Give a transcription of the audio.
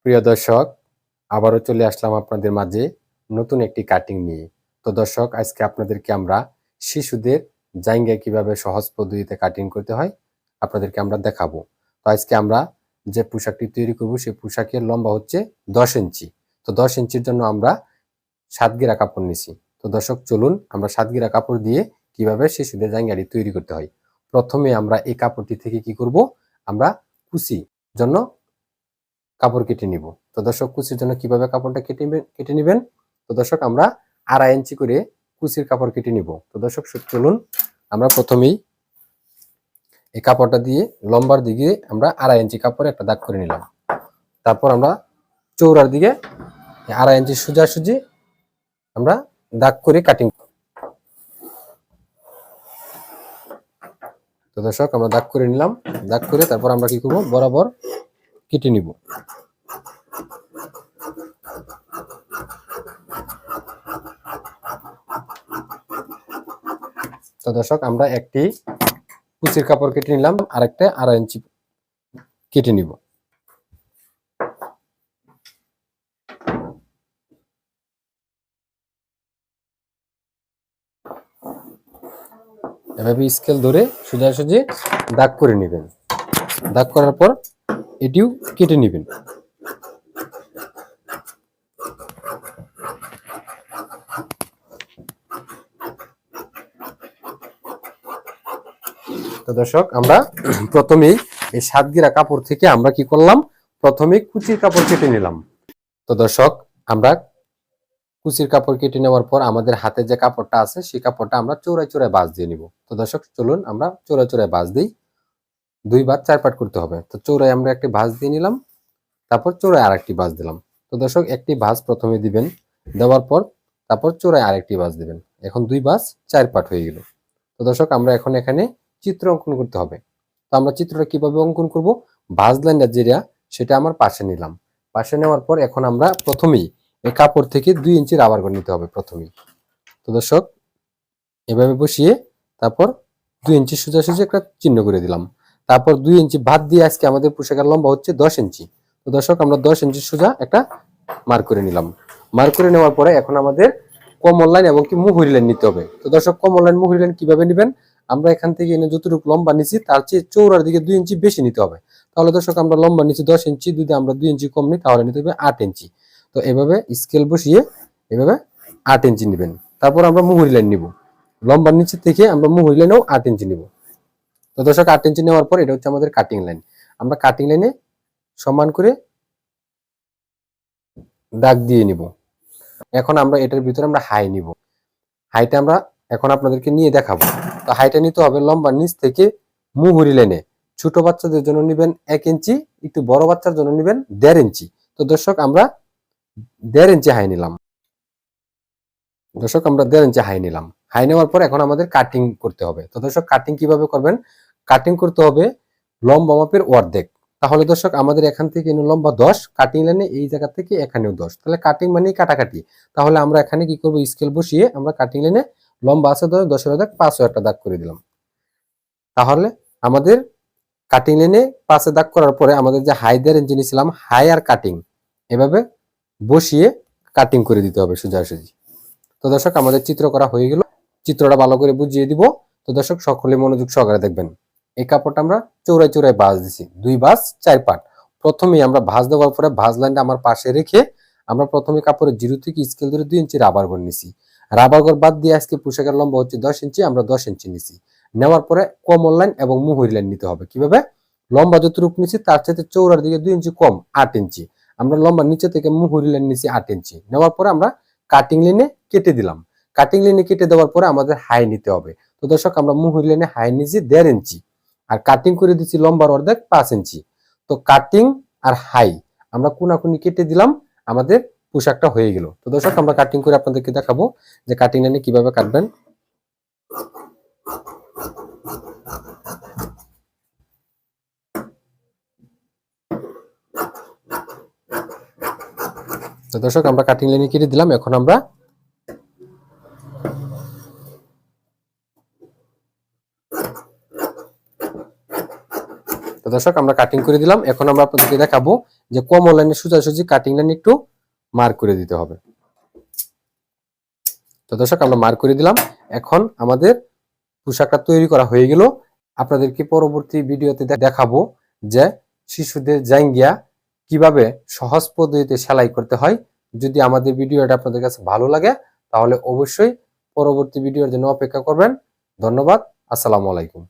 প্রিয় দর্শক, আবারও চলে আসলাম আপনাদের মাঝে নতুন একটি কাটিং নিয়ে। তো দর্শক, আজকে আপনাদেরকে আমরা শিশুদের জাইঙ্গা কিভাবে সহজ পদ্ধতিতে কাটিং করতে হয় আপনাদেরকে আমরা দেখাবো। তো আজকে আমরা যে পোশাকটি তৈরি করব সেই পোশাকের লম্বা হচ্ছে 10 ইঞ্চি। তো 10 ইঞ্চির জন্য আমরা 7 গিরা কাপড় নিছি। তো দর্শক, চলুন আমরা 7 গিরা কাপড় দিয়ে কিভাবে শিশুদের জাইঙ্গাটি তৈরি করতে হয়। প্রথমে আমরা এই কাপড়টি থেকে কি করব, আমরা কুচি জন্য কাপড় কেটে নিব। তো দর্শক, কুচির জন্য কিভাবে কাপড়টা কেটে নেবেন। তো দর্শক, আমরা 2.5 ইঞ্চি করে কুচির কাপড় কেটে নিব। তো দর্শক, চলুন আমরা প্রথমেই এই কাপড়টা দিয়ে লম্বার দিকে আমরা 2.5 ইঞ্চি কাপড়ে একটা দাগ করে নিলাম। তারপর আমরা চৌড়ার দিকে 2.5 ইঞ্চি সোজাসুজি আমরা দাগ করে কাটিং। তো দর্শক, আমরা দাগ করে নিলাম। দাগ করে তারপর আমরা কি করব, বরাবর কেটে নিব। তো দর্শক, আমরা একটি কুচির কাপড় কেটে নিলাম, আরেকটা 2.5 ইঞ্চি কেটে নিব। এভাবে স্কেল ধরে সোজাসুজি দাগ করে নেবেন। দাগ করার পর এটিও কেটে নেবেন। তো দর্শক, আমরা প্রথমেই এই 7 গিরা কাপড় থেকে আমরা কি করলাম, প্রথমে কুচির কাপড় কেটে নিলাম। তো দর্শক, আমরা কুচির কাপড় কেটে নেওয়ার পর আমাদের হাতে যে কাপড়টা আছে সেই কাপড়টা আমরা চৌড়ায় চৌড়ায় ভাঁজ দিয়ে নিব। তো দর্শক, চলুন আমরা চৌড়ায় চৌড়ায় ভাঁজ দিই। 2 বার 4 পাট করতে হবে। তো চৌড়ায় আমরা একটি ভাঁজ দিয়ে নিলাম, তারপর চৌড়ায় আরেকটি ভাঁজ দিলাম। তো দর্শক, একটি ভাঁজ প্রথমে দিবেন, দেওয়ার পর তারপর চৌড়ায় আরেকটি ভাঁজ দিবেন। এখন 2 ভাঁজ 4 পাট হয়ে গেল। তো দর্শক, আমরা এখন এখানে চিত্র অঙ্কন করতে হবে। তো আমরা চিত্রটা কিভাবে অঙ্কন করব, ভাঁজ লাইনটা যেটা সেটা আমার পাশে নিলাম। পাশে নেওয়ার পর এখন আমরা প্রথমেই এই কাপড় থেকে 2 ইঞ্চি রাবার করে নিতে হবে প্রথমেই। তো দর্শক, এভাবে বসিয়ে তারপর 2 ইঞ্চি সোজাসুজি একটা চিহ্ন করে দিলাম। তারপর 2 ইঞ্চি বাদ দিয়ে আজকে আমাদের পোশাকের লম্বা হচ্ছে 10 ইঞ্চি। তো দর্শক, আমরা 10 ইঞ্চি সোজা একটা মার্ক করে নিলাম। মার্ক করে নেওয়ার পরে এখন আমাদের কমর লাইন এবং কি মুহুরি লাইন নিতে হবে। তো দর্শক, কমর লাইন মুহুরি লাইন কিভাবে নেবেন, আমরা এখান থেকে এনে যতটুকু লম্বা নিছি তার চেয়ে চৌড়ার দিকে 2 ইঞ্চি বেশি নিতে হবে। তাহলে দর্শক, আমরা লম্বা নিচ্ছি 10 ইঞ্চি, যদি আমরা 2 ইঞ্চি কম নিই তাহলে নিতে হবে 8 ইঞ্চি। তো এভাবে স্কেল বসিয়ে এভাবে 8 ইঞ্চি নেবেন। তারপর আমরা মুহুরি লাইন নিব, লম্বার নিচে থেকে আমরা মুহুরি লাইনেও 8 ইঞ্চি নিব। তো দর্শক, 8 ইঞ্চি নেওয়ার পর এটা হচ্ছে আমাদের কাটিং লাইন। আমরা কাটিং লাইনে সমান করে দাগ দিয়ে নিব। এখন আমরা এটার ভিতরে আমরা হাই নিব। হাইটা আমরা এখন আপনাদেরকে নিয়ে দেখাবো। তো হাইটা নিতে হবে লম্বার নিচ থেকে মুহুরি লাইনে। ছোট বাচ্চাদের জন্য নেবেন 1 ইঞ্চি, একটু বড় বাচ্চার জন্য নেবেন 1.5 ইঞ্চি। তো দর্শক, আমরা 1.5 ইঞ্চি হাই নিলাম। দর্শক, আমরা 1.5 ইঞ্চি হাই নিলাম। হাই নেওয়ার পর এখন আমাদের কাটিং করতে হবে। তো দর্শক, কাটিং কিভাবে করবেন, কাটিং করতে হবে লম্বা মাপের অর্ধেক। তাহলে দর্শক, আমাদের এখান থেকে লম্বা 10, কাটিং লাইনে এই জায়গা থেকে এখানেও 10, তাহলে কাটিং মানে কাটাকাটি। তাহলে আমরা এখানে কি করব, স্কেল বসিয়ে আমরা কাটিং লাইনে লম্বা আছে 10 এর দাগ 5 একটা দাগ করে দিলাম। তাহলে আমাদের কাটিং লাইনে 5 দাগ করার পরে আমাদের যে হাই দের ইঞ্চি নিয়েছিলাম, হাই আর কাটিং এভাবে বসিয়ে কাটিং করে দিতে হবে সোজাসুজি। তো দর্শক, আমাদের চিত্র করা হয়ে গেল। চিত্রটা ভালো করে বুঝিয়ে দিব। তো দর্শক, সকলে মনোযোগ সহকারে দেখবেন। এই কাপড়টা আমরা চৌড়ায় চৌড়ায় ভাঁজ দিছি, 2 ভাঁজ 4 পাট। প্রথমেই আমরা ভাঁজ দেওয়ার পরে ভাঁজ লাইনটা আমার পাশে রেখে আমরা প্রথমে কাপড়ের জিরো থেকে স্কেল ধরে 2 ইঞ্চি রাবার ঘর নিছি। রাবার ঘর বাদ দিয়ে আজকে পোশাকের লম্বা হচ্ছে 10 ইঞ্চি, আমরা 10 ইঞ্চি নিছি। নেওয়ার পরে কমর লাইন এবং মুহুরি লাইন নিতে হবে। কিভাবে, লম্বা যতটুকু নিছি তার সাথে চৌড়ার দিকে 2 ইঞ্চি কম 8 ইঞ্চি। আমরা লম্বা নিচে থেকে মুহুরি লাইন নিছি 8 ইঞ্চি। নেওয়ার পরে আমরা কাটিং লাইনে কেটে দিলাম। কাটিং লাইনে কেটে দেওয়ার পরে আমাদের হাই নিতে হবে। তো দর্শক, আমরা মুহুরি লাইনে হাই নিছি 1.5 ইঞ্চি, আর কাটিং করে দিচ্ছি লম্বার অর্ধেক 5 ইঞ্চি। তো কাটিং আর হাই আমরা কোনাকুনি কেটে দিলাম, আমাদের পোশাকটা হয়ে গেল। তো দর্শক, আমরা কাটিং করে আপনাদেরকে দেখাবো যে কাটিং লাইনে কিভাবে কাটবেন। তো দর্শক, আমরা কাটিং লাইনে কেটে দিলাম। এখন আমরা তো দর্শক আমরা কাটিং করে দিলাম। এখন আমরা আপনাদেরকে দেখাবো যে কম লাইনে সোজাসুজি কাটিং লাইন একটু মার্ক করে দিতে হবে। তো দর্শক আমরা মার্ক করে দিলাম। এখন আমাদের পোশাকটা তৈরি করা হয়ে গেল। আপনাদেরকে পরবর্তী ভিডিওতে দেখাবো যে শিশুদের জাঙ্গিয়া কিভাবে সহজ পদ্ধতিতে সেলাই করতে হয়। যদি আমাদের ভিডিওটা আপনাদের কাছে ভালো লাগে তাহলে অবশ্যই পরবর্তী ভিডিওর জন্য অপেক্ষা করবেন। ধন্যবাদ। আসসালামু আলাইকুম।